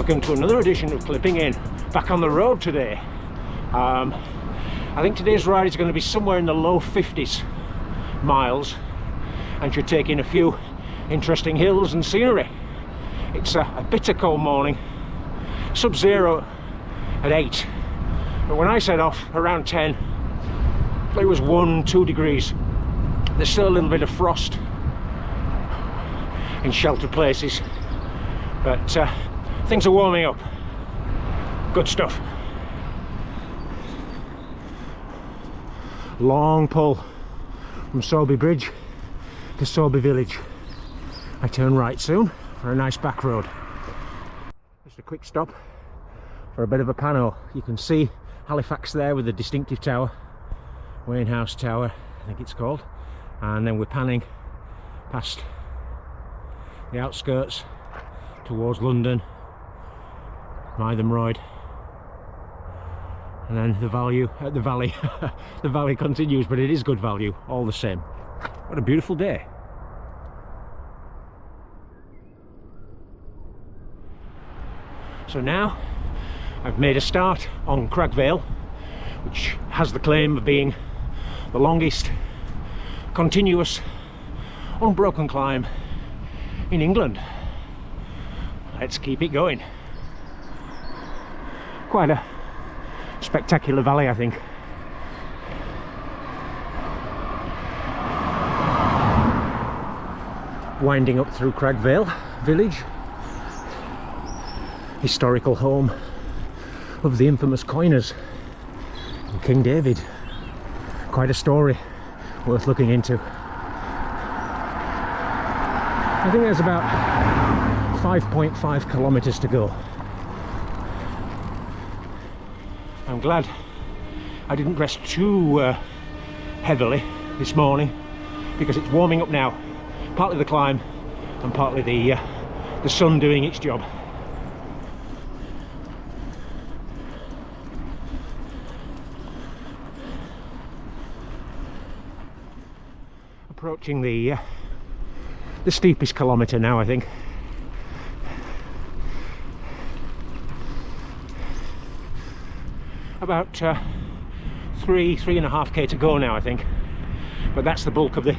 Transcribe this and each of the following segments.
welcome to another edition of Clipping In. Back on the road today. I think today's ride is going to be somewhere in the low 50s miles and should take in a few interesting hills and scenery. It's a bitter cold morning, sub-zero at 8, but when I set off around 10 it was 1-2 degrees. There's still a little bit of frost in sheltered places, but things are warming up. Good stuff. Long pull from Sowerby Bridge to Sowerby Village. I turn right soon for a nice back road. Just a quick stop for a bit of a pano. You can see Halifax there with the distinctive tower, Wainhouse Tower I think it's called, and then we're panning past the outskirts towards London, Mytholmroyd, and then the valley the valley continues, but it is good value all the same. What a beautiful day. So now I've made a start on Cragg Vale, which has the claim of being the longest continuous unbroken climb in England. Let's keep it going. Quite a spectacular valley, I think. Winding up through Cragg Vale village, historical home of the infamous coiners and King David. Quite a story worth looking into. I think there's about 5.5 kilometers to go. I'm glad I didn't rest too heavily this morning, because it's warming up now. Partly the climb and partly the sun doing its job. Approaching the steepest kilometre now, I think. About 3.5k to go now, I think, but that's the bulk of the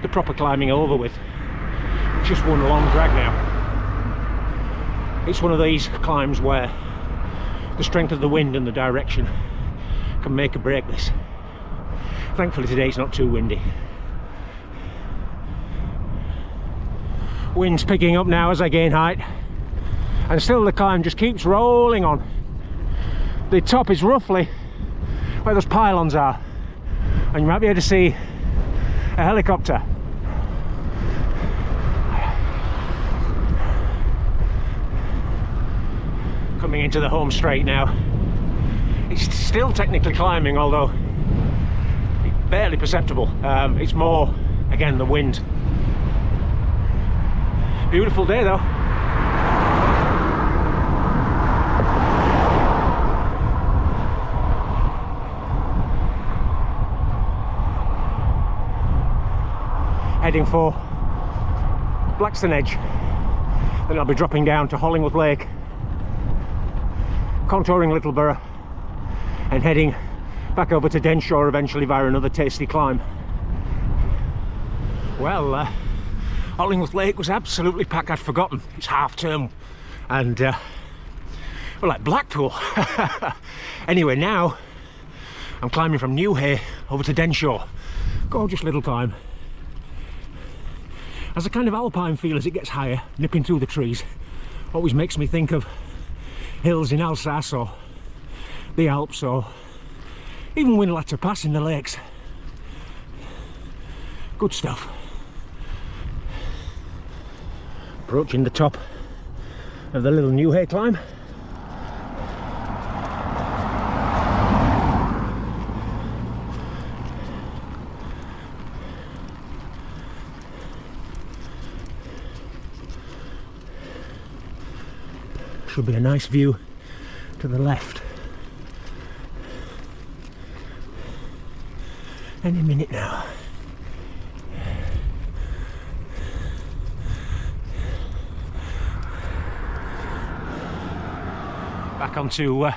proper climbing over with. Just one long drag now. It's one of these climbs where the strength of the wind and the direction can make or break this. Thankfully today it's not too windy. Wind's picking up now as I gain height, and still the climb just keeps rolling on. The top is roughly where those pylons are, and you might be able to see a helicopter. Coming into the home straight now. It's still technically climbing, although it's barely perceptible. It's more, again, the wind. Beautiful day though. Heading for Blackstone Edge, then I'll be dropping down to Hollingworth Lake, contouring Littleborough, and heading back over to Denshore eventually via another tasty climb. Well, Hollingworth Lake was absolutely packed. I'd forgotten it's half term, and well, like Blackpool. Anyway, now I'm climbing from Newhay over to Denshore. Gorgeous little climb. Has a kind of alpine feel as it gets higher, nipping through the trees. Always makes me think of hills in Alsace or the Alps, or even Winlatter Pass in the lakes. Good stuff. Approaching the top of the little Newhay climb. Should be a nice view to the left any minute now. back onto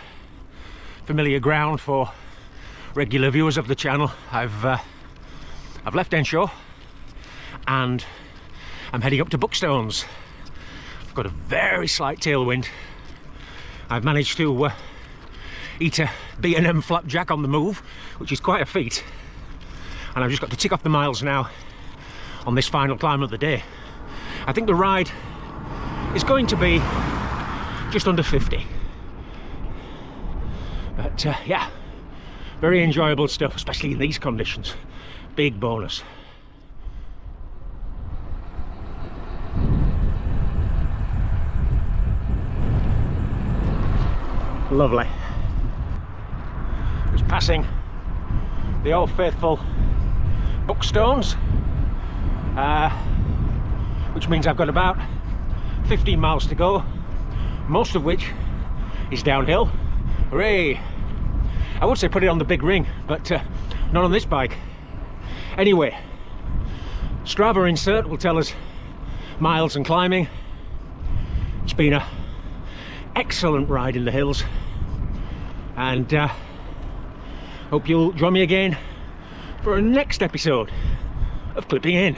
familiar ground for regular viewers of the channel. I've left Enshaw and I'm heading up to Buckstones. I've got a very slight tailwind. I've managed to eat a B&M flapjack on the move, which is quite a feat, and I've just got to tick off the miles now on this final climb of the day. I think the ride is going to be just under 50, but yeah, very enjoyable stuff, especially in these conditions. Big bonus. Lovely. Just passing the old faithful Buckstones, which means I've got about 15 miles to go, most of which is downhill. Hooray! I would say put it on the big ring, but not on this bike. Anyway, Strava insert will tell us miles and climbing. It's been an excellent ride in the hills, and hope you'll join me again for a next episode of Clipping In.